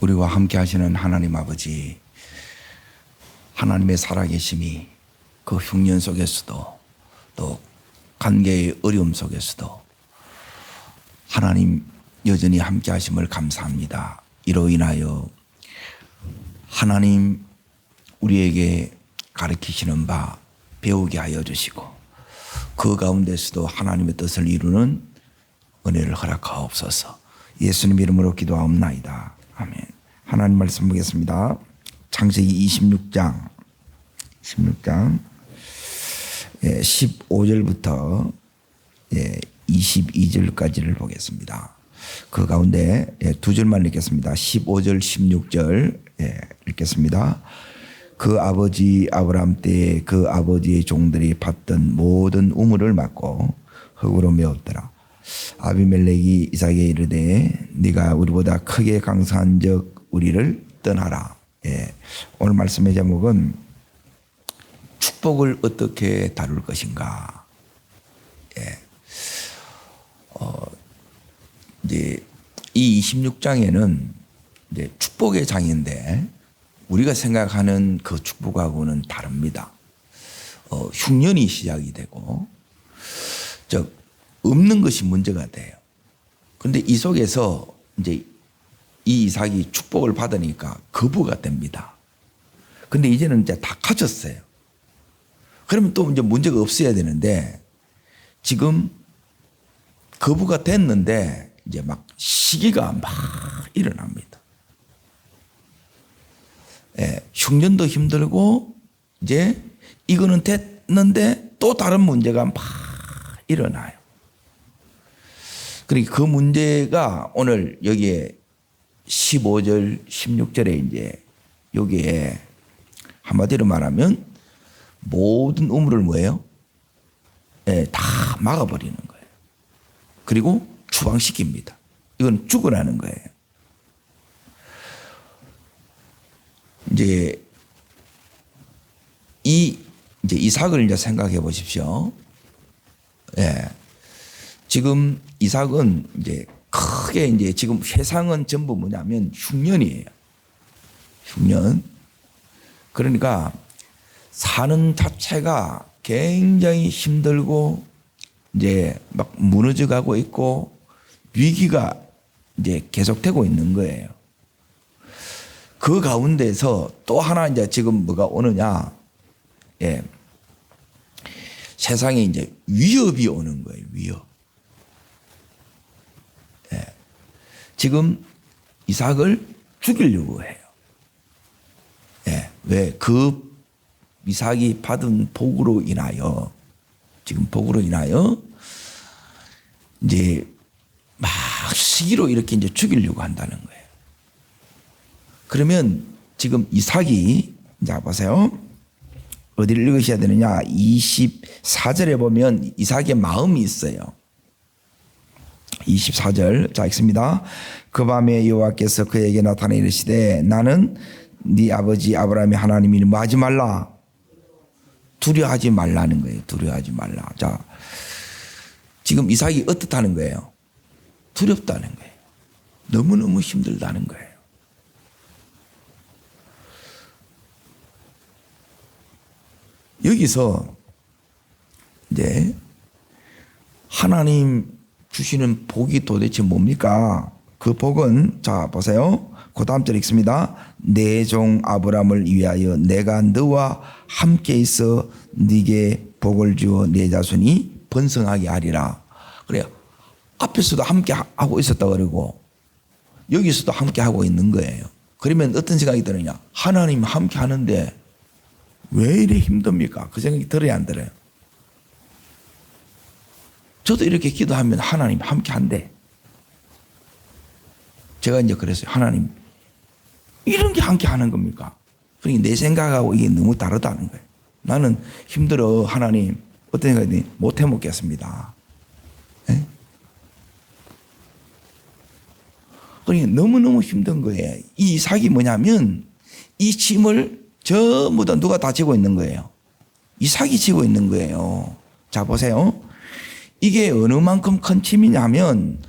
우리와 함께 하시는 하나님 아버지, 하나님의 살아계심이 그 흉년 속에서도 또 관계의 어려움 속에서도 하나님 여전히 함께 하심을 감사합니다. 이로 인하여 하나님 우리에게 가르치시는 바 배우게 하여 주시고 그 가운데서도 하나님의 뜻을 이루는 은혜를 허락하옵소서. 예수님 이름으로 기도하옵나이다. 아멘. 하나님 말씀 보겠습니다. 창세기 26장 15절부터 22절까지를 보겠습니다. 그 가운데 두 절만 읽겠습니다. 15절 16절 읽겠습니다. 그 아버지 아브라함 때에 그 아버지의 종들이 받던 모든 우물을 막고 흙으로 메웠더라. 아비멜렉이 이삭에게 이르되 네가 우리보다 크게 강성한 적 우리를 떠나라. 오늘 말씀의 제목은 축복을 어떻게 다룰 것인가. 이제 이 26장에는 이제 축복의 장인데 우리가 생각하는 그 축복하고는 다릅니다. 흉년이 시작이 되고 즉 없는 것이 문제가 돼요. 그런데 이 속에서 이제 이 이삭이 축복을 받으니까 거부가 됩니다. 근데 이제는 이제 다 가졌어요. 그러면 또 이제 문제가 없어야 되는데 지금 거부가 됐는데 이제 막 시기가 막 일어납니다. 흉년도 힘들고 이제 이거는 됐는데 또 다른 문제가 막 일어나요. 그러니까 그 문제가 오늘 여기에 15절, 16절에 이제 여기에 한마디로 말하면 모든 우물을 뭐예요? 다 막아버리는 거예요. 그리고 추방시킵니다. 이건 죽으라는 거예요. 이제 이삭을 이제 생각해 보십시오. 지금 이삭은 이제 크게 이제 지금 세상은 전부 뭐냐면 흉년이에요. 흉년. 그러니까 사는 자체가 굉장히 힘들고 이제 막 무너져 가고 있고 위기가 이제 계속되고 있는 거예요. 그 가운데서 또 하나 이제 지금 뭐가 오느냐. 세상에 이제 위협이 오는 거예요. 위협. 지금 이삭을 죽이려고 해요. 왜? 그 이삭이 받은 복으로 인하여 지금 복으로 인하여 이제 막 시기로 이렇게 이제 죽이려고 한다는 거예요. 그러면 지금 이삭이 자 보세요. 어디를 읽으셔야 되느냐? 24절에 보면 이삭의 마음이 있어요. 24절 자 읽습니다. 그 밤에 여호와께서 그에게 나타나 이르시되 나는 네 아버지 아브라함의 하나님이니 뭐 하지 말라. 두려워하지 말라는 거예요. 두려워하지 말라. 자 지금 이삭이 어떻다는 거예요? 두렵다는 거예요. 너무너무 힘들다는 거예요. 여기서 이제 하나님 주시는 복이 도대체 뭡니까? 그 복은 자 보세요. 그 다음 절 읽습니다. 내 종 아브라함을 위하여 내가 너와 함께 있어 네게 복을 주어 내 자손이 번성하게 하리라. 그래요. 앞에서도 함께 하고 있었다 그러고 여기서도 함께 하고 있는 거예요. 그러면 어떤 생각이 드느냐? 하나님 함께 하는데 왜 이래 힘듭니까? 그 생각이 들어야 안 들어요? 저도 이렇게 기도하면 하나님 함께 한대. 제가 이제 그랬어요. 하나님, 이런 게 함께 하는 겁니까? 그러니까 내 생각하고 이게 너무 다르다는 거예요. 나는 힘들어. 하나님, 어떤 생각이 못 해 먹겠습니다. 그러니까 너무너무 힘든 거예요. 이 이삭이 뭐냐면 이 짐을 전부 다 누가 다 지고 있는 거예요. 이삭이 지고 있는 거예요. 자, 보세요. 이게 어느 만큼 큰 짐이냐면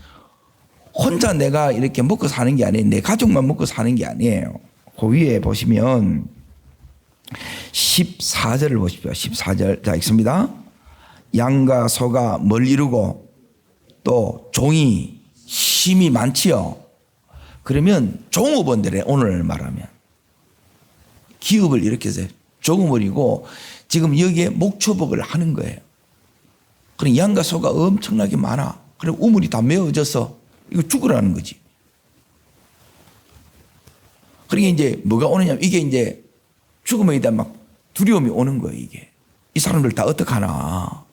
혼자 내가 이렇게 먹고 사는 게 아니에요. 내 가족만 먹고 사는 게 아니에요. 그 위에 보시면 14절을 보십시오. 14절. 자, 읽습니다. 양과 소가 뭘 이루고 또 종이 힘이 많지요. 그러면 종업원들의 오늘 말하면 기업을 이렇게 해서 종업원이고 지금 여기에 목초복을 하는 거예요. 그럼 양과 소가 엄청나게 많아. 그리고 우물이 다 메어져서 이거 죽으라는 거지. 그러니까 이제 뭐가 오느냐면 이게 이제 죽음에 대한 막 두려움이 오는 거예요. 이게 이 사람들 다 어떡하나.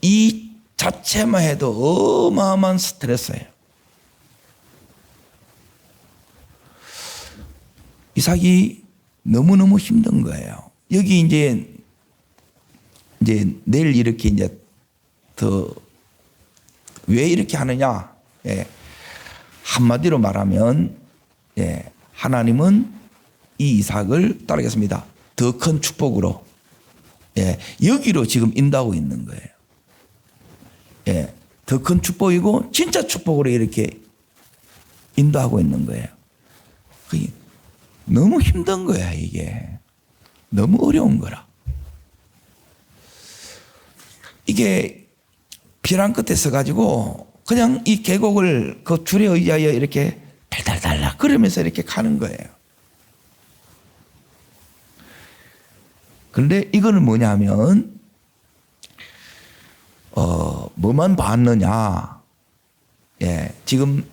이 자체만 해도 어마어마한 스트레스예요. 이삭이 너무너무 힘든 거예요. 여기 이제 내일 이렇게 이제 더 왜 이렇게 하느냐? 예. 한마디로 말하면 예. 하나님은 이 이삭을 따르겠습니다. 더 큰 축복으로 예. 여기로 지금 인도하고 있는 거예요. 예. 더 큰 축복이고 진짜 축복으로 이렇게 인도하고 있는 거예요. 너무 힘든 거야 이게. 너무 어려운 거라. 이게 벼랑 끝에 서가지고 그냥 이 계곡을 그 줄에 의하여 이렇게 달달달락 걸으면서 이렇게 가는 거예요. 그런데 이거는 뭐냐면 뭐만 봤느냐. 예, 지금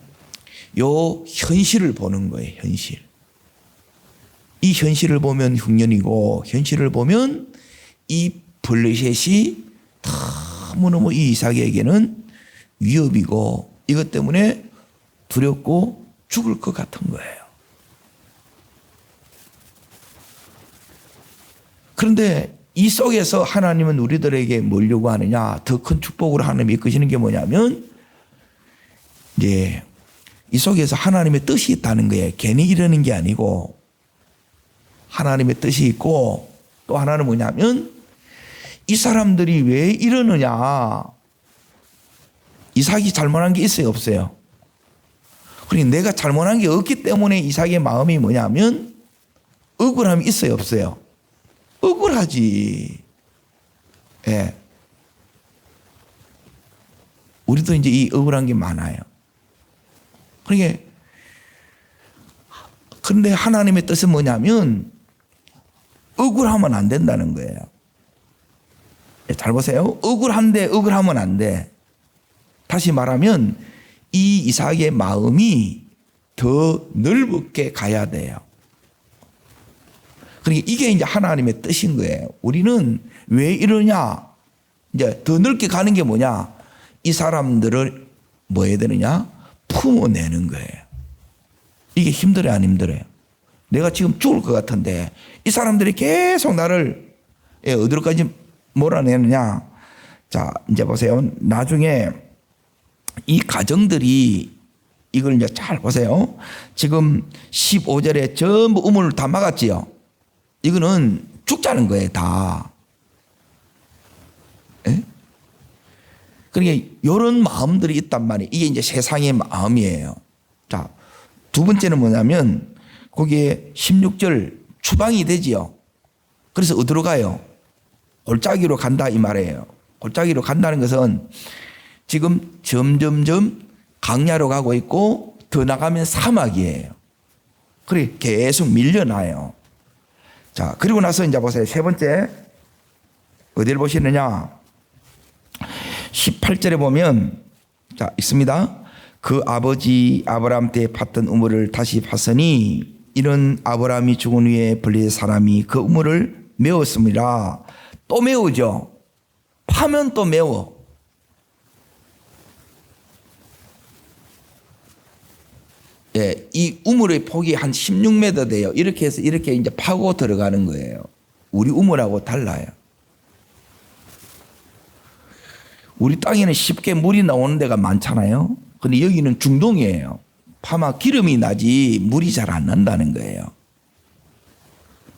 요 현실을 보는 거예요. 현실. 이 현실을 보면 흉년이고 현실을 보면 이 블레셋이 너무너무 이 이삭에게는 위협이고 이것 때문에 두렵고 죽을 것 같은 거예요. 그런데 이 속에서 하나님은 우리들에게 뭘 요구하느냐. 더 큰 축복으로 하나님이 이끄시는 게 뭐냐면 이제 이 속에서 하나님의 뜻이 있다는 거예요. 괜히 이러는 게 아니고 하나님의 뜻이 있고 또 하나는 뭐냐면 이 사람들이 왜 이러느냐. 이삭이 잘못한 게 있어요, 없어요? 그러니까 내가 잘못한 게 없기 때문에 이삭의 마음이 뭐냐면 억울함이 있어요, 없어요? 억울하지. 예. 우리도 이제 이 억울한 게 많아요. 그러니까 그런데 하나님의 뜻은 뭐냐면 억울하면 안 된다는 거예요. 잘 보세요. 억울한데 억울하면 안 돼. 다시 말하면 이 이삭의 마음이 더 넓게 가야 돼요. 그러니까 이게 이제 하나님의 뜻인 거예요. 우리는 왜 이러냐? 이제 더 넓게 가는 게 뭐냐? 이 사람들을 뭐 해야 되느냐? 품어내는 거예요. 이게 힘들어요, 안 힘들어요? 내가 지금 죽을 것 같은데 이 사람들이 계속 나를 어디로까지 몰아내느냐? 자, 이제 보세요. 나중에 이 가정들이 이걸 이제 잘 보세요. 지금 15절에 전부 우물을 다 막았지요. 이거는 죽자는 거예요, 다. 예? 그러니까 이런 마음들이 있단 말이에요. 이게 이제 세상의 마음이에요. 자, 두 번째는 뭐냐면 거기에 16절 추방이 되지요. 그래서 어디로 가요? 골짜기로 간다 이 말이에요. 골짜기로 간다는 것은 지금 점점점 강야로 가고 있고 더 나가면 사막이에요. 그래 계속 밀려나요. 자, 그리고 나서 이제 보세요. 세 번째 어디를 보시느냐? 18절에 보면 자 있습니다. 그 아버지 아브라함 때 팠던 우물을 다시 팠으니 이는 아브라함이 죽은 후에 블레셋 사람이 그 우물을 메웠습니다. 또 메우죠. 파면 또 메워. 예, 이 우물의 폭이 한 16m 돼요. 이렇게 해서 이렇게 이제 파고 들어가는 거예요. 우리 우물하고 달라요. 우리 땅에는 쉽게 물이 나오는 데가 많잖아요. 근데 여기는 중동이에요. 파마 기름이 나지 물이 잘 안 난다는 거예요.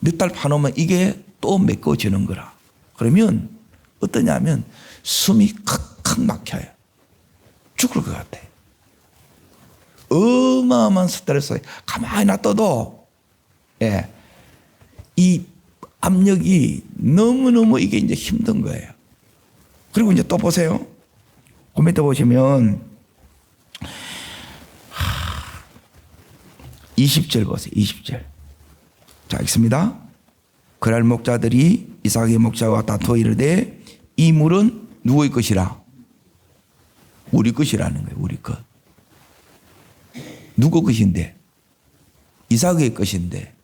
몇 달 파놓으면 이게 또 메꿔지는 거라. 그러면 어떠냐면 숨이 칵칵 막혀요. 죽을 것 같아. 어마어마한 스트레스. 가만히 놔둬도 이 압력이 너무너무 이게 이제 힘든 거예요. 그리고 이제 또 보세요. 그 밑에 보시면 20절 보세요. 20절. 자, 읽습니다. 그날 목자들이 이삭의 목자와 다투어 이르되 이 물은 누구의 것이라? 우리 것이라는 거예요. 우리 것. 누구 것인데? 이삭의 것인데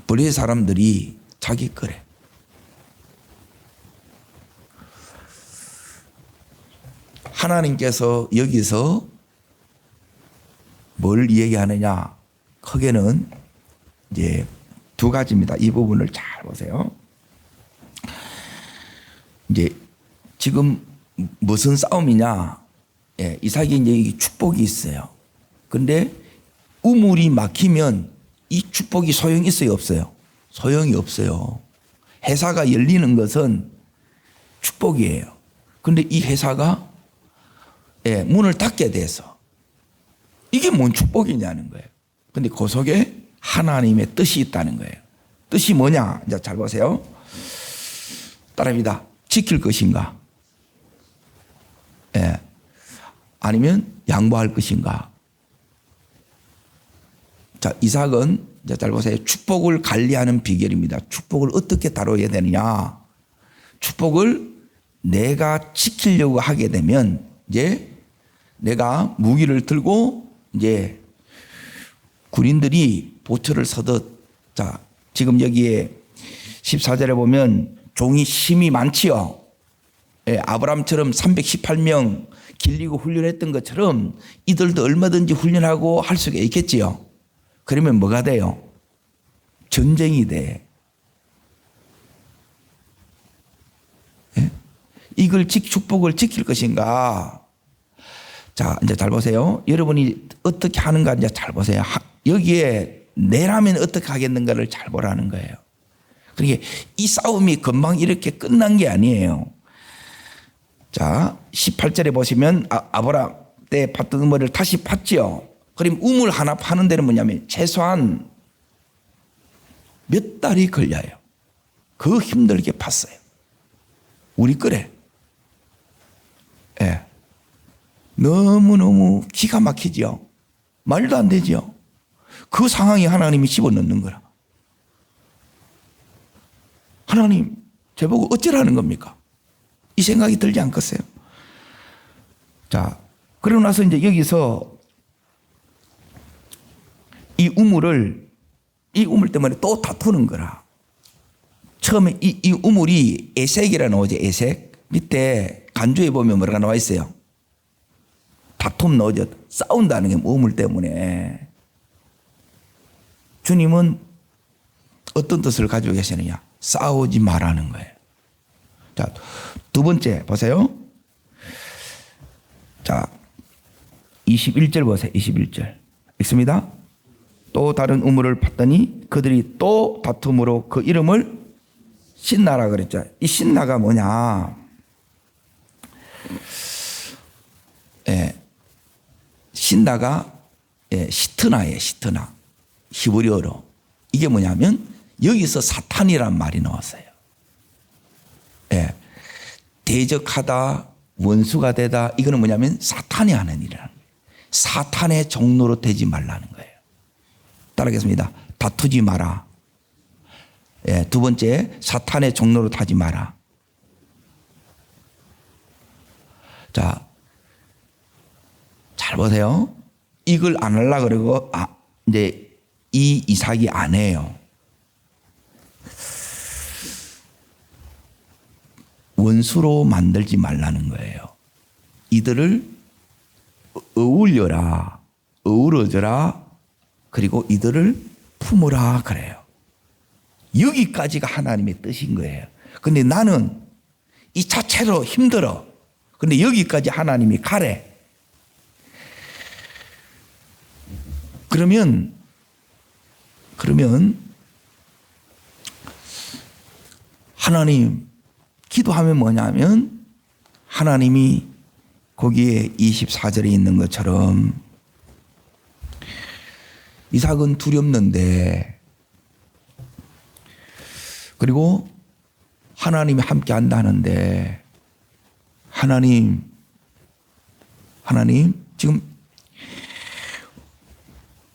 블레셋 사람들이 자기 거래. 하나님께서 여기서 뭘 얘기하느냐? 크게는 이제 두 가지입니다. 이 부분을 잘 보세요. 이제 지금 무슨 싸움이냐? 이삭이 이제 축복이 있어요. 근데 우물이 막히면 이 축복이 소용이 있어요, 없어요? 소용이 없어요. 회사가 열리는 것은 축복이에요. 근데 이 회사가 문을 닫게 돼서 이게 뭔 축복이냐는 거예요. 근데 그 속에 하나님의 뜻이 있다는 거예요. 뜻이 뭐냐? 이제 잘 보세요. 따라합니다. 지킬 것인가? 아니면 양보할 것인가? 자, 이삭은 이제 잘 보세요. 축복을 관리하는 비결입니다. 축복을 어떻게 다뤄야 되느냐? 축복을 내가 지키려고 하게 되면 이제 내가 무기를 들고 이제 군인들이 보초를 서듯, 자, 지금 여기에 14절에 보면 종이 힘이 많지요. 아브라함처럼 318명 길리고 훈련했던 것처럼 이들도 얼마든지 훈련하고 할 수가 있겠지요. 그러면 뭐가 돼요? 전쟁이 돼. 이걸 축복을 지킬 것인가? 자, 이제 잘 보세요. 여러분이 어떻게 하는가 이제 잘 보세요. 여기에 내라면 어떻게 하겠는가를 잘 보라는 거예요. 그러니까 이 싸움이 금방 이렇게 끝난 게 아니에요. 자, 18절에 보시면 아브라함 때 팠던 우물을 다시 팠지요. 그럼 우물 하나 파는 데는 뭐냐면 최소한 몇 달이 걸려요. 그 힘들게 팠어요. 우리 거래. 너무너무 기가 막히지요. 말도 안 되지요. 그 상황에 하나님이 집어넣는 거라. 하나님, 저보고 어쩌라는 겁니까? 이 생각이 들지 않겠어요? 자, 그러고 나서 이제 여기서 이 우물 때문에 또 다투는 거라. 처음에 이 우물이 에색이라 나오죠. 에색. 밑에 간주에 보면 뭐라고 나와 있어요? 다툼 나오죠. 싸운다는 게 우물 때문에. 주님은 어떤 뜻을 가지고 계시느냐? 싸우지 말라는 거예요. 자, 두 번째 보세요. 자, 21절 보세요. 21절. 읽습니다. 또 다른 우물을 팠더니 그들이 또 다툼으로 그 이름을 신나라 그랬죠. 이 신나가 뭐냐? 신나가 시트나예요. 시트나. 히브리어로. 이게 뭐냐면 여기서 사탄이란 말이 나왔어요. 대적하다, 원수가 되다, 이거는 뭐냐면 사탄이 하는 일이라는 거예요. 사탄의 종로로 되지 말라는 거예요. 따라하겠습니다. 다투지 마라. 두 번째, 사탄의 종로로 타지 마라. 자, 잘 보세요. 이걸 안 하려고 그러고, 이제 이 이삭이 안 해요. 원수로 만들지 말라는 거예요. 이들을 어울려라, 어우러져라, 그리고 이들을 품으라 그래요. 여기까지가 하나님의 뜻인 거예요. 근데 나는 이 자체로 힘들어. 근데 여기까지 하나님이 가래. 그러면 하나님, 기도하면 뭐냐면 하나님이 거기에 24절에 있는 것처럼 이삭은 두렵는데, 그리고 하나님이 함께 한다는데, 하나님 지금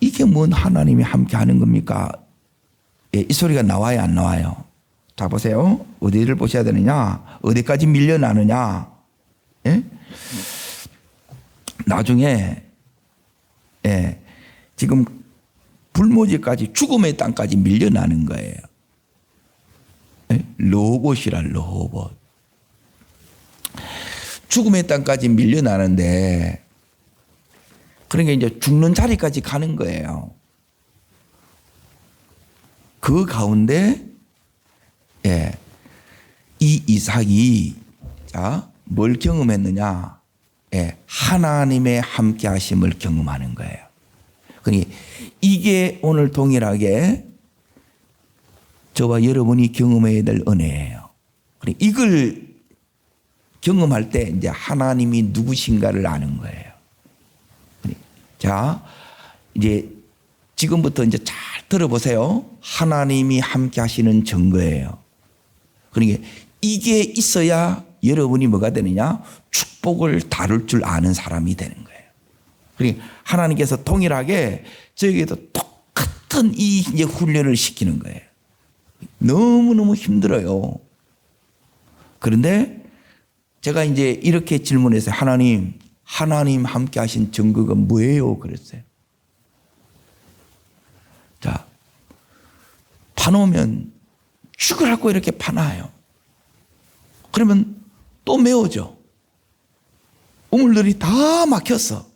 이게 뭔 하나님이 함께 하는 겁니까? 이 소리가 나와요, 안 나와요? 자, 보세요. 어디를 보셔야 되느냐? 어디까지 밀려나느냐? 예? 나중에, 예, 지금 불모지까지, 죽음의 땅까지 밀려나는 거예요. 예? 로봇이라, 로봇. 죽음의 땅까지 밀려나는데, 그러니까 이제 죽는 자리까지 가는 거예요. 그 가운데, 예, 이 이삭이, 자, 뭘 경험했느냐? 예, 하나님의 함께 하심을 경험하는 거예요. 그러니 이게 오늘 동일하게 저와 여러분이 경험해야 될 은혜예요. 그러니 이걸 경험할 때 이제 하나님이 누구신가를 아는 거예요. 자, 이제 지금부터 이제 잘 들어보세요. 하나님이 함께 하시는 증거예요. 그러니까 이게 있어야 여러분이 뭐가 되느냐? 축복을 다룰 줄 아는 사람이 되는 거예요. 그러니까 하나님께서 동일하게 저에게도 똑같은 이 이제 훈련을 시키는 거예요. 너무너무 힘들어요. 그런데 제가 이제 이렇게 질문했어요. 하나님 함께 하신 증거가 뭐예요? 그랬어요. 자, 파놓으면 죽으라고 이렇게 파놔요. 그러면 또 메워져. 우물들이 다 막혔어.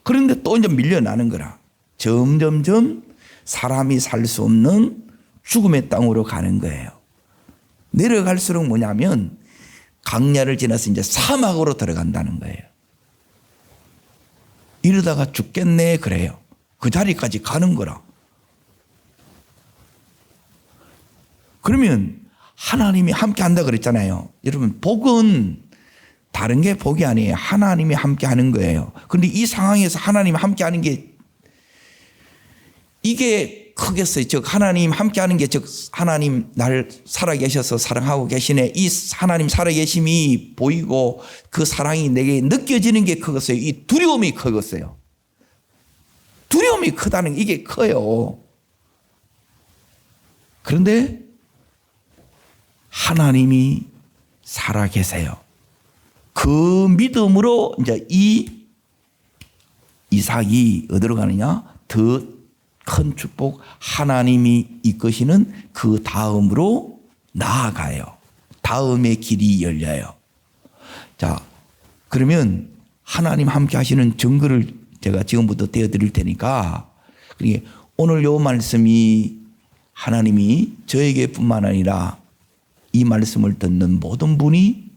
그런데 또 이제 밀려나는 거라. 점점점 사람이 살 수 없는 죽음의 땅으로 가는 거예요. 내려갈수록 뭐냐면 강야를 지나서 이제 사막으로 들어간다는 거예요. 이러다가 죽겠네 그래요. 그 자리까지 가는 거라. 그러면 하나님이 함께 한다 그랬잖아요. 여러분, 복은 다른 게 복이 아니에요. 하나님이 함께 하는 거예요. 그런데 이 상황에서 하나님이 함께 하는 게 이게 크겠어요. 즉 하나님 함께 하는 게 즉 하나님 날 살아계셔서 사랑하고 계시네. 이 하나님 살아계심이 보이고 그 사랑이 내게 느껴지는 게 크겠어요. 이 두려움이 크겠어요. 두려움이 크다는 게 이게 커요. 그런데 하나님이 살아계세요. 그 믿음으로 이제 이 이삭이 어디로 가느냐? 더 큰 축복, 하나님이 이끄시는 그 다음으로 나아가요. 다음의 길이 열려요. 자, 그러면 하나님 함께 하시는 증거를 제가 지금부터 떼어드릴 테니까, 오늘 요 말씀이 하나님이 저에게 뿐만 아니라 이 말씀을 듣는 모든 분이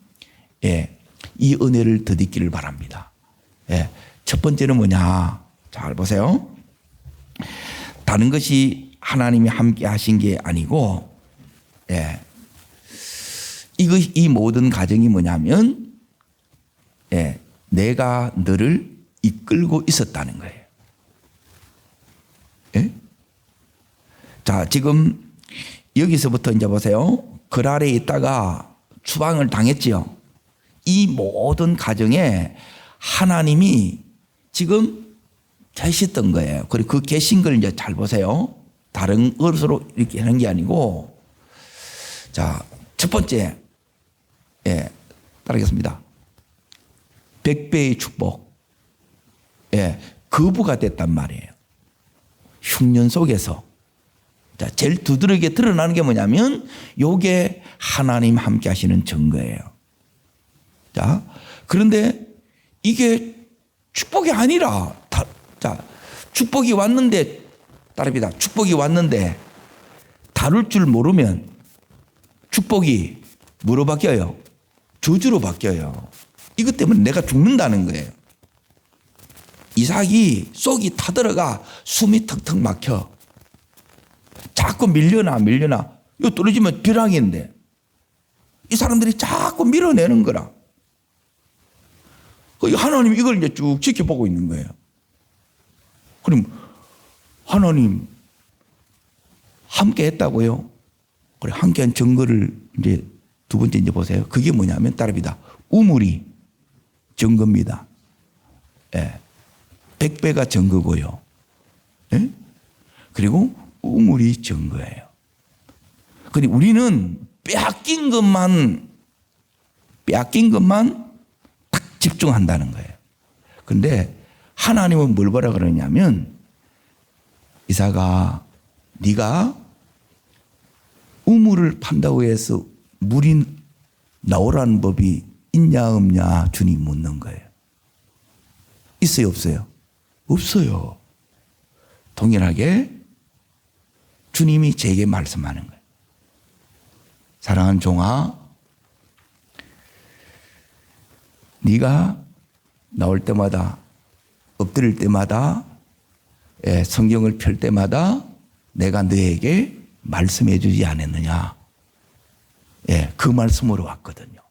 이 은혜를 더듬기를 바랍니다. 첫 번째는 뭐냐? 잘 보세요. 다른 것이 하나님이 함께 하신 게 아니고, 이 모든 과정이 뭐냐면, 내가 너를 이끌고 있었다는 거예요. 자, 지금 여기서부터 이제 보세요. 글 아래에 있다가 추방을 당했지요. 이 모든 과정에 하나님이 지금 계셨던 거예요. 그리고 그 계신 걸 이제 잘 보세요. 다른 것으로 이렇게 하는 게 아니고, 자, 첫 번째, 따르겠습니다. 100배의 축복, 거부가 됐단 말이에요. 흉년 속에서. 자, 제일 두드러지게 드러나는 게 뭐냐면, 요게 하나님 함께 하시는 증거예요. 자, 그런데 이게 축복이 아니라, 자, 축복이 왔는데, 따릅니다. 축복이 왔는데, 다룰 줄 모르면 축복이 뭐로 바뀌어요? 저주로 바뀌어요. 이것 때문에 내가 죽는다는 거예요. 이삭이 속이 타들어가 숨이 턱턱 막혀. 자꾸 밀려나. 이거 떨어지면 벼락인데. 이 사람들이 자꾸 밀어내는 거라. 하나님이 이걸 이제 쭉 지켜보고 있는 거예요. 그럼 하나님 함께 했다고요? 그래, 함께한 증거를 이제 두 번째 이제 보세요. 그게 뭐냐면 따릅니다. 우물이 증거입니다. 예. 100배가 증거고요. 예? 그리고 우물이 증거예요. 근데 우리는 빼앗긴 것만 딱 집중한다는 거예요. 근데 하나님은 뭘 보라 그러냐면, 이삭아, 네가 우물을 판다고 해서 물이 나오라는 법이 있냐 없냐 주님 묻는 거예요. 있어요 없어요? 없어요. 동일하게 주님이 제게 말씀하는 거예요. 사랑하는 종아, 네가 나올 때마다, 엎드릴 때마다, 성경을 펼 때마다 내가 너에게 말씀해 주지 않았느냐. 그 말씀으로 왔거든요.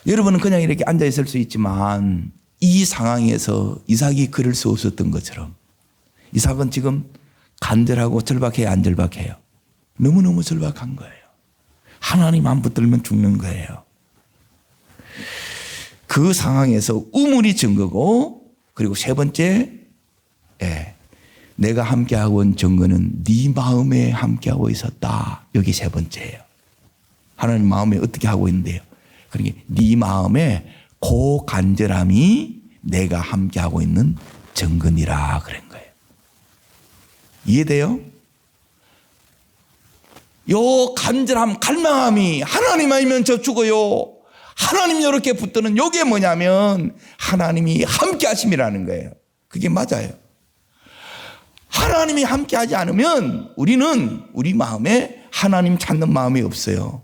여러분은 그냥 이렇게 앉아 있을 수 있지만 이 상황에서 이삭이 그럴 수 없었던 것처럼 이삭은 지금 간절하고 절박해요, 안 절박해요? 너무너무 절박한 거예요. 하나님 안 붙들면 죽는 거예요. 그 상황에서 우물이 증거고, 그리고 세 번째, 내가 함께하고 온 증거는 네 마음에 함께하고 있었다. 여기 세 번째예요. 하나님 마음에 어떻게 하고 있는데요? 그러니까 네 마음에 그 간절함이 내가 함께하고 있는 증거니라 그런 거예요. 이해돼요? 요 간절함, 갈망함이 하나님 아니면 저 죽어요. 하나님 이렇게 붙드는 요게 뭐냐면 하나님이 함께 하심이라는 거예요. 그게 맞아요. 하나님이 함께 하지 않으면 우리는 우리 마음에 하나님 찾는 마음이 없어요.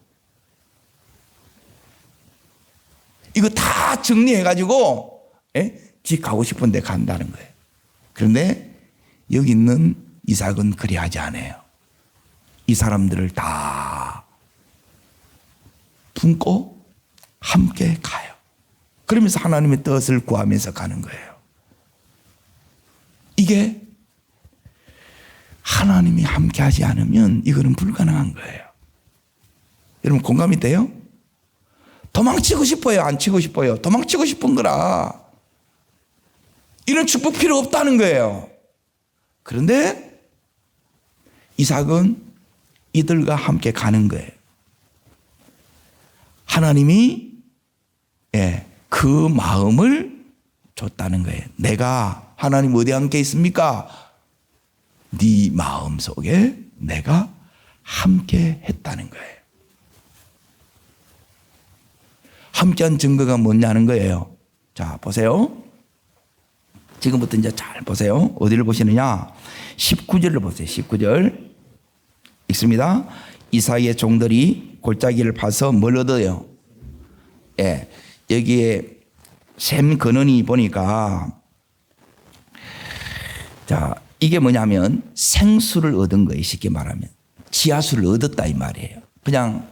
이거 다 정리해가지고 집 가고 싶은 데 간다는 거예요. 그런데 여기 있는 이삭은 그리하지 않아요. 이 사람들을 다 품고 함께 가요. 그러면서 하나님의 뜻을 구하면서 가는 거예요. 이게 하나님이 함께 하지 않으면 이거는 불가능한 거예요. 여러분 공감이 돼요? 도망치고 싶어요? 안 치고 싶어요? 도망치고 싶은 거라. 이런 축복 필요 없다는 거예요. 그런데 이삭은 이들과 함께 가는 거예요. 하나님이 그 마음을 줬다는 거예요. 내가 하나님 어디 함께 있습니까? 네 마음 속에 내가 함께 했다는 거예요. 함께한 증거가 뭐냐는 거예요. 자, 보세요. 지금부터 이제 잘 보세요. 어디를 보시느냐? 19절을 보세요. 19절. 읽습니다. 이삭의 종들이 골짜기를 파서 뭘 얻어요? 여기에 샘 근원이 보니까, 자, 이게 뭐냐면 생수를 얻은 거예요. 쉽게 말하면 지하수를 얻었다 이 말이에요. 그냥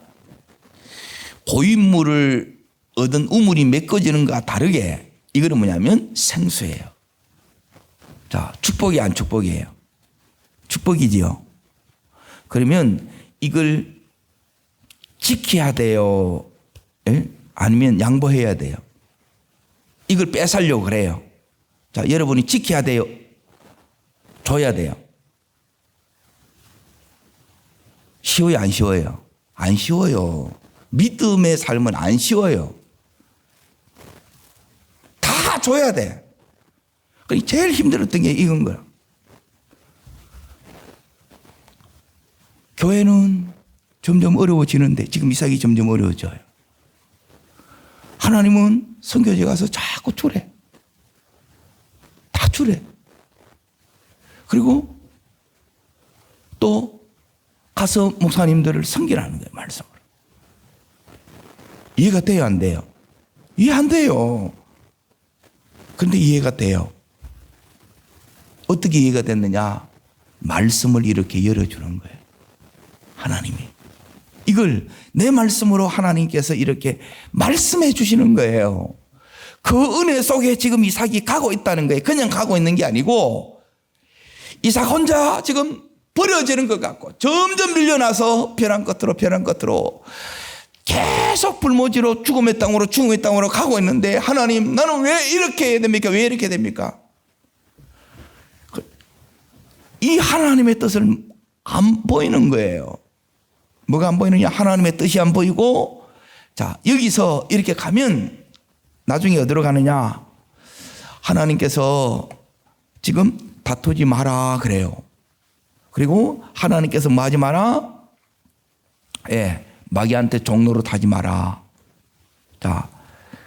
고인물을 얻은 우물이 메꿔지는 것과 다르게 이거는 뭐냐면 생수예요. 자, 축복이 안 축복이에요? 축복이지요. 그러면 이걸 지켜야 돼요? 아니면 양보해야 돼요? 이걸 뺏으려고 그래요. 자, 여러분이 지켜야 돼요? 줘야 돼요? 쉬워요, 안 쉬워요? 안 쉬워요. 믿음의 삶은 안 쉬워요. 다 줘야 돼. 제일 힘들었던 게 이건 거야. 교회는 점점 어려워지는데 지금 이삭이 점점 어려워져요. 하나님은 선교제 가서 자꾸 주래. 다 주래. 그리고 또 가서 목사님들을 섬기라는 거예요. 말씀으로. 이해가 돼요, 안 돼요? 이해 안 돼요. 그런데 이해가 돼요. 어떻게 이해가 됐느냐? 말씀을 이렇게 열어주는 거예요. 하나님이. 이걸 내 말씀으로 하나님께서 이렇게 말씀해 주시는 거예요. 그 은혜 속에 지금 이삭이 가고 있다는 거예요. 그냥 가고 있는 게 아니고 이삭 혼자 지금 버려지는 것 같고 점점 밀려나서 벼랑 끝으로 계속 불모지로 죽음의 땅으로 가고 있는데 하나님 나는 왜 이렇게 해야 됩니까? 왜 이렇게 됩니까? 이 하나님의 뜻을 안 보이는 거예요. 뭐가 안 보이느냐? 하나님의 뜻이 안 보이고 자 여기서 이렇게 가면 나중에 어디로 가느냐? 하나님께서 지금 다투지 마라 그래요. 그리고 하나님께서 뭐 하지 마라? 마귀한테 종로로 타지 마라. 자,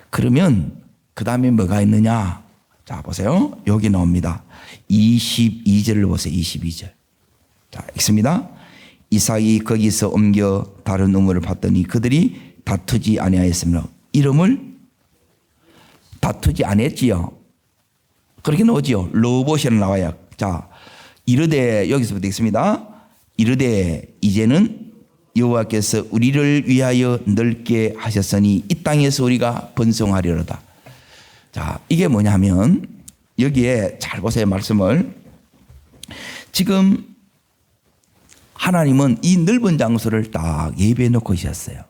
그러면 그 다음에 뭐가 있느냐? 자, 보세요. 여기 나옵니다. 22절을 보세요. 22절. 자, 읽습니다. 이삭이 거기서 옮겨 다른 우물을 봤더니 그들이 다투지 아니하였으며 이름을 다투지 아니했지요. 그렇게 나오지요. 로봇이 나와요. 자, 이르되 여기서부터 읽습니다. 이르되 이제는 여호와께서 우리를 위하여 넓게 하셨으니 이 땅에서 우리가 번성하리로다. 자, 이게 뭐냐면 여기에 잘 보세요. 말씀을. 지금 하나님은 이 넓은 장소를 딱 예비해 놓고 있었어요.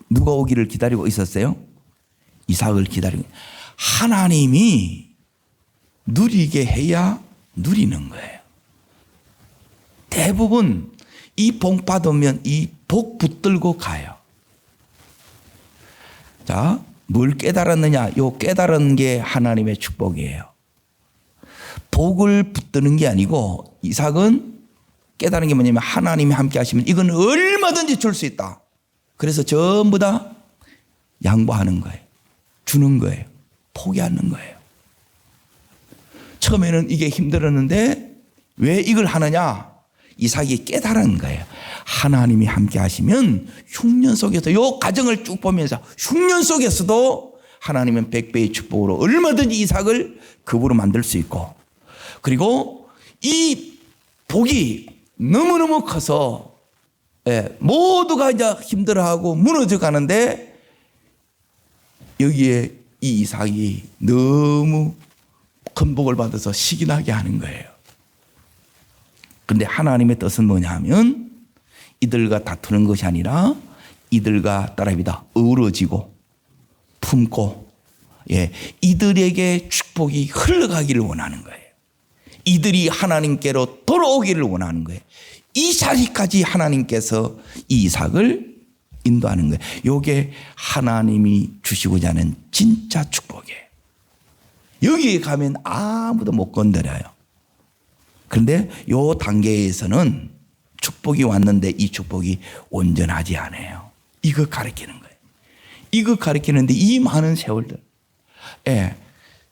누가 오기를 기다리고 있었어요? 이삭을 기다리고. 하나님이 누리게 해야 누리는 거예요. 대부분 이 복 받으면 이 복 붙들고 가요. 자, 뭘 깨달았느냐? 요 깨달은 게 하나님의 축복이에요. 복을 붙드는 게 아니고 이삭은 깨달은 게 뭐냐면 하나님이 함께 하시면 이건 얼마든지 줄 수 있다. 그래서 전부 다 양보하는 거예요. 주는 거예요. 포기하는 거예요. 처음에는 이게 힘들었는데 왜 이걸 하느냐? 이삭이 깨달은 거예요. 하나님이 함께 하시면 흉년 속에서 요 과정을 쭉 보면서 흉년 속에서도 하나님은 100배의 축복으로 얼마든지 이삭을 급으로 만들 수 있고 그리고 이 복이 너무너무 커서 모두가 이제 힘들어하고 무너져 가는데 여기에 이 이삭이 너무 큰 복을 받아서 시기나게 하는 거예요. 그런데 하나님의 뜻은 뭐냐 하면 이들과 다투는 것이 아니라 이들과 따라합니다. 어우러지고 품고 이들에게 축복이 흘러가기를 원하는 거예요. 이들이 하나님께로 돌아오기를 원하는 거예요. 이 자리까지 하나님께서 이 이삭을 인도하는 거예요. 이게 하나님이 주시고자 하는 진짜 축복이에요. 여기에 가면 아무도 못 건드려요. 그런데 이 단계에서는 축복이 왔는데 이 축복이 온전하지 않아요. 이거 가르치는 거예요. 이거 가르치는데 이 많은 세월들.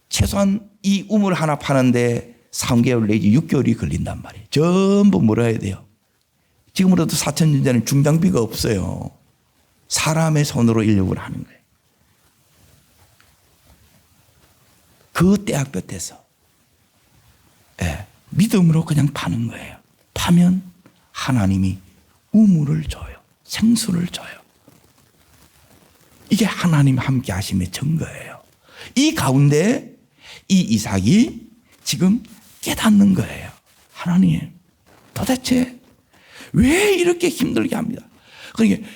최소한 이 우물 하나 파는데 3개월 내지 6개월이 걸린단 말이에요. 전부 몰아야 돼요. 지금으로도 4,000년 전에 중장비가 없어요. 사람의 손으로 인력을 하는 거예요. 그 떼약볕에서 믿음으로 그냥 파는 거예요. 파면 하나님이 우물을 줘요. 생수를 줘요. 이게 하나님 함께 하심의 증거예요. 이 가운데 이 이삭이 지금 깨닫는 거예요. 하나님 도대체 왜 이렇게 힘들게 합니다. 그러니까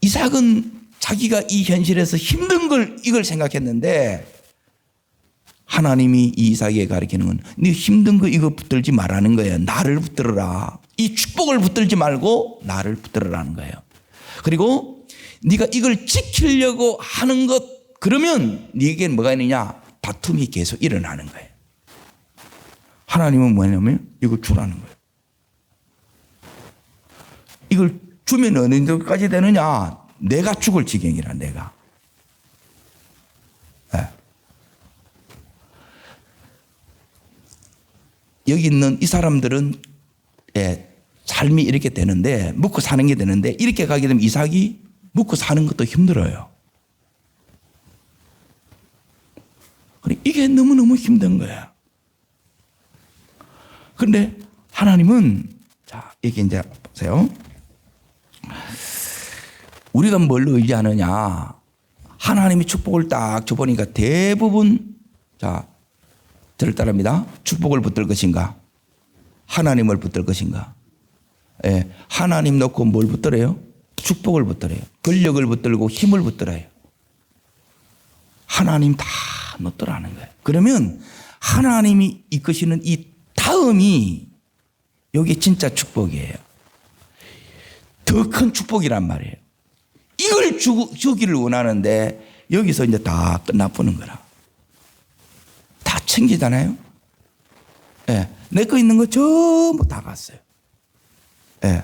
이삭은 자기가 이 현실에서 힘든 걸 이걸 생각했는데 하나님이 이 이삭에게 가르치는 건 네 힘든 거 이거 붙들지 말라는 거예요. 나를 붙들어라. 이 축복을 붙들지 말고 나를 붙들어라는 거예요. 그리고 네가 이걸 지키려고 하는 것 그러면 네게는 뭐가 있느냐? 다툼이 계속 일어나는 거예요. 하나님은 뭐냐면 이걸 주라는 거예요. 이걸 주면 어느 정도까지 되느냐? 내가 죽을 지경이라 내가. 여기 있는 이 사람들은 삶이 이렇게 되는데 먹고 사는 게 되는데 이렇게 가게 되면 이삭이 먹고 사는 것도 힘들어요. 이게 너무너무 힘든 거야. 그런데 하나님은 자 여기 이제 보세요. 우리가 뭘 의지하느냐? 하나님이 축복을 딱 줘보니까 대부분, 자, 저를 따릅니다. 축복을 붙들 것인가? 하나님을 붙들 것인가? 예, 하나님 놓고 뭘 붙들어요? 축복을 붙들어요. 권력을 붙들고 힘을 붙들어요. 하나님 다 놓더라는 거예요. 그러면 하나님이 이끄시는 이 다음이 여기 진짜 축복이에요. 더 큰 축복이란 말이에요. 이걸 주기를 원하는데 여기서 이제 다 끝나보는 거라. 다 챙기잖아요. 예, 내 거 있는 거 전부 다 갔어요. 예,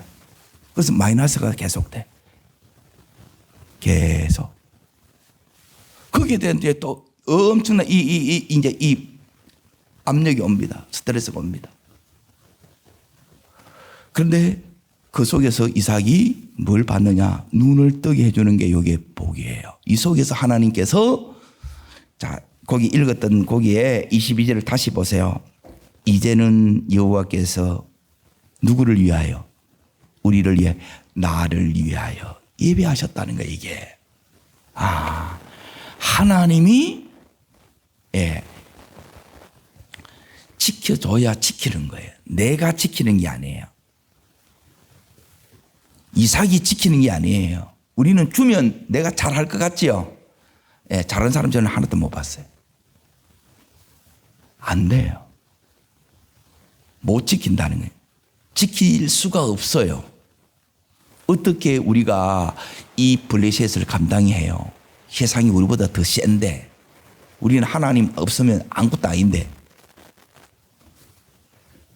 그래서 마이너스가 계속돼. 계속. 거기에 대한 이제 또 엄청난 이제 이 압력이 옵니다. 스트레스가 옵니다. 그런데 그 속에서 이삭이 뭘 받느냐? 눈을 뜨게 해주는 게 이게 복이에요. 이 속에서 하나님께서, 자, 거기 읽었던 거기에 22절을 다시 보세요. 이제는 여호와께서 누구를 위하여? 우리를 위해, 나를 위하여 예배하셨다는 거예요, 이게. 아, 하나님이, 예, 지켜줘야 지키는 거예요. 내가 지키는 게 아니에요. 이삭이 지키는 게 아니에요. 우리는 주면 내가 잘할 것 같지요? 예, 잘하는 사람 저는 하나도 못 봤어요. 안 돼요. 못 지킨다는 거예요. 지킬 수가 없어요. 어떻게 우리가 이 블레셋을 감당해요? 세상이 우리보다 더 센데, 우리는 하나님 없으면 아무것도 아닌데.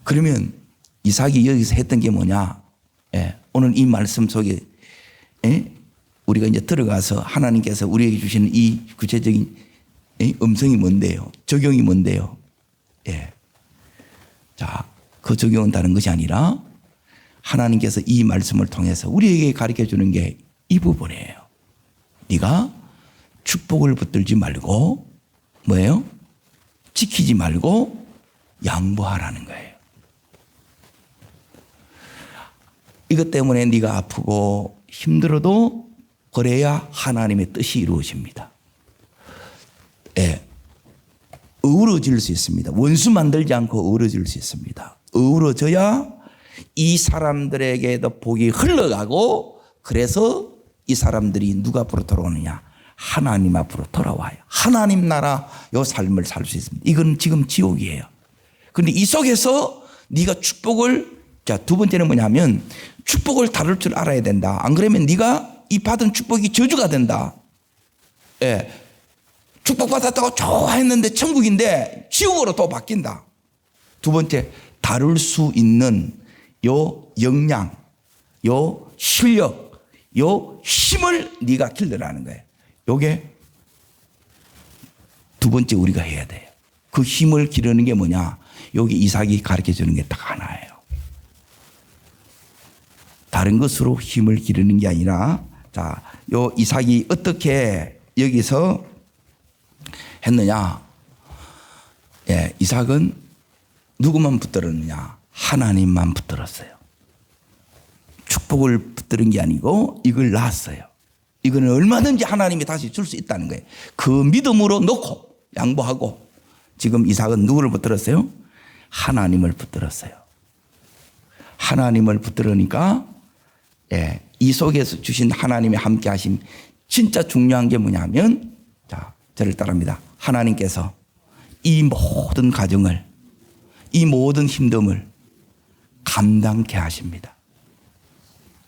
그러면 이삭이 여기서 했던 게 뭐냐? 예, 오늘 이 말씀 속에, 예, 우리가 이제 들어가서 하나님께서 우리에게 주시는 이 구체적인, 예, 음성이 뭔데요? 적용이 뭔데요? 예. 자, 그 적용은 다른 것이 아니라 하나님께서 이 말씀을 통해서 우리에게 가르쳐 주는 게 이 부분이에요. 네가 축복을 붙들지 말고 뭐예요? 지키지 말고 양보하라는 거예요. 이것 때문에 네가 아프고 힘들어도 그래야 하나님의 뜻이 이루어집니다. 예. 어우러질 수 있습니다. 원수 만들지 않고 어우러질 수 있습니다. 어우러져야 이 사람들에게도 복이 흘러가고, 그래서 이 사람들이 누가 앞으로 돌아오느냐? 하나님 앞으로 돌아와요. 하나님 나라 요 삶을 살 수 있습니다. 이건 지금 지옥이에요. 그런데 이 속에서 네가 축복을, 자, 두 번째는 뭐냐면 축복을 다룰 줄 알아야 된다. 안 그러면 네가 이 받은 축복이 저주가 된다. 예. 축복받았다고 좋아했는데 천국인데 지옥으로 또 바뀐다. 두 번째, 다룰 수 있는 요 역량, 요 실력, 요 힘을 네가 길러라는 거예요. 요게 두 번째 우리가 해야 돼요. 그 힘을 기르는 게 뭐냐? 여기 이삭이 가르쳐 주는 게 딱 하나예요. 다른 것으로 힘을 기르는 게 아니라, 자, 요 이삭이 어떻게 여기서 했느냐? 예, 이삭은 누구만 붙들었느냐? 하나님만 붙들었어요. 축복을 붙드는 게 아니고 이걸 낳았어요. 이거는 얼마든지 하나님이 다시 줄 수 있다는 거예요. 그 믿음으로 놓고 양보하고. 지금 이삭은 누구를 붙들었어요? 하나님을 붙들었어요. 하나님을 붙들으니까, 예, 이 속에서 주신 하나님의 함께 하심, 진짜 중요한 게 뭐냐면, 자, 저를 따릅니다. 하나님께서 이 모든 가정을, 이 모든 힘듦을 감당케 하십니다.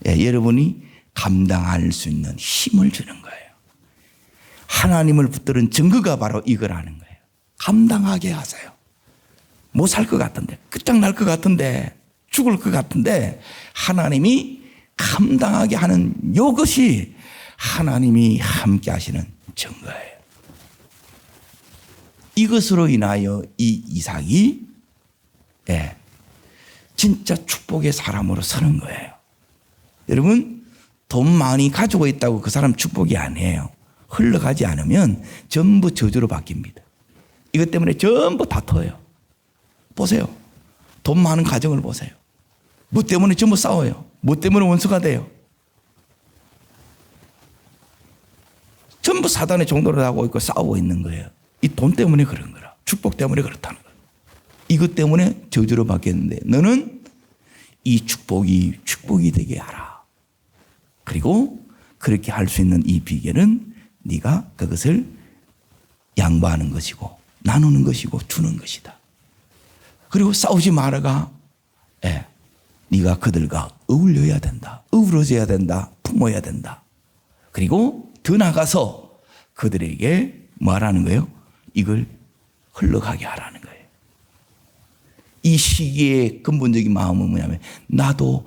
예, 여러분이 감당할 수 있는 힘을 주는 거예요. 하나님을 붙드는 증거가 바로 이거라는 거예요. 감당하게 하세요. 못 살 것 같은데, 끝장날 것 같은데, 죽을 것 같은데 하나님이 감당하게 하는 이것이 하나님이 함께 하시는 증거예요. 이것으로 인하여 이 이삭이, 예, 진짜 축복의 사람으로 서는 거예요. 여러분, 돈 많이 가지고 있다고 그 사람 축복이 아니에요. 흘러가지 않으면 전부 저주로 바뀝니다. 이것 때문에 전부 다퉈요. 보세요. 돈 많은 가정을 보세요. 뭐 때문에 전부 싸워요. 뭐 때문에 원수가 돼요. 전부 사단의 종노릇 하고 있고 싸우고 있는 거예요. 이 돈 때문에 그런 거라. 축복 때문에 그렇다는 거예요. 이것 때문에 저주로 바뀌었는데 너는 이 축복이 되게 하라. 그리고 그렇게 할 수 있는 이 비결은 네가 그것을 양보하는 것이고 나누는 것이고 주는 것이다. 그리고 싸우지 말아가. 네가 그들과 어울려야 된다. 어우러져야 된다. 품어야 된다. 그리고 더 나가서 그들에게 뭐 하라는 거예요? 이걸 흘러가게 하라는 거예요. 이 시기의 근본적인 마음은 뭐냐면 나도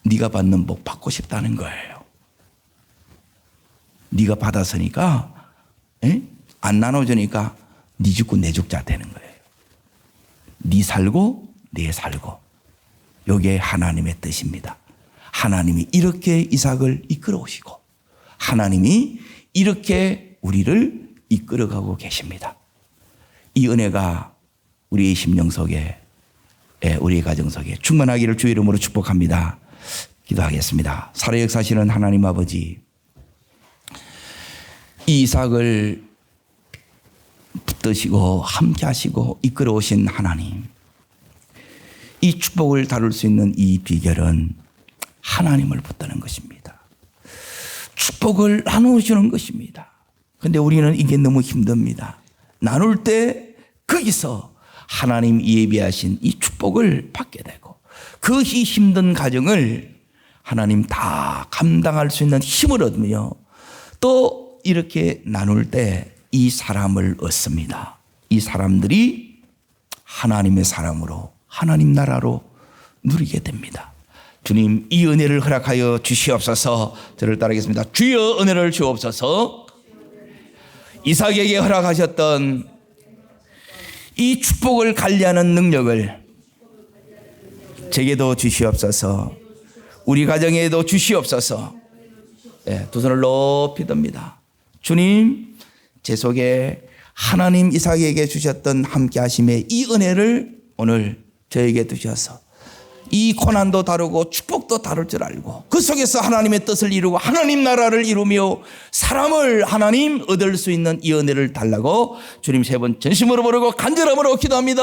네가 받는 복 받고 싶다는 거예요. 네가 받았으니까 안 나눠주니까 네 죽고 내 죽자 되는 거예요. 네 살고 내 살고. 이게 하나님의 뜻입니다. 하나님이 이렇게 이삭을 이끌어 오시고 하나님이 이렇게 우리를 이끌어가고 계십니다. 이 은혜가 우리의 심령 속에 우리의 가정 속에 충만하기를 주의 이름으로 축복합니다. 기도하겠습니다. 살아 역사하시는 하나님 아버지, 이 이삭을 붙드시고 함께 하시고 이끌어 오신 하나님, 이 축복을 다룰 수 있는 이 비결은 하나님을 붙드는 것입니다. 축복을 나누어주는 것입니다. 그런데 우리는 이게 너무 힘듭니다. 나눌 때 거기서 하나님 예비하신 이 축복을 받게 되고 그 힘든 가정을 하나님 다 감당할 수 있는 힘을 얻으며 또 이렇게 나눌 때 이 사람을 얻습니다. 이 사람들이 하나님의 사람으로 하나님 나라로 누리게 됩니다. 주님, 이 은혜를 허락하여 주시옵소서. 저를 따르겠습니다. 주여 은혜를 주옵소서. 이삭에게 허락하셨던 이 축복을 관리하는 능력을 제게도 주시옵소서. 우리 가정에도 주시옵소서. 두 손을 높이 듭니다. 주님, 제 속에 하나님 이삭에게 주셨던 함께 하심의 이 은혜를 오늘 저에게 주셔서 이 고난도 다루고 축복도 다룰 줄 알고 그 속에서 하나님의 뜻을 이루고 하나님 나라를 이루며 사람을 하나님 얻을 수 있는 이 은혜를 달라고 주님 세 번 전심으로 부르고 간절함으로 기도합니다.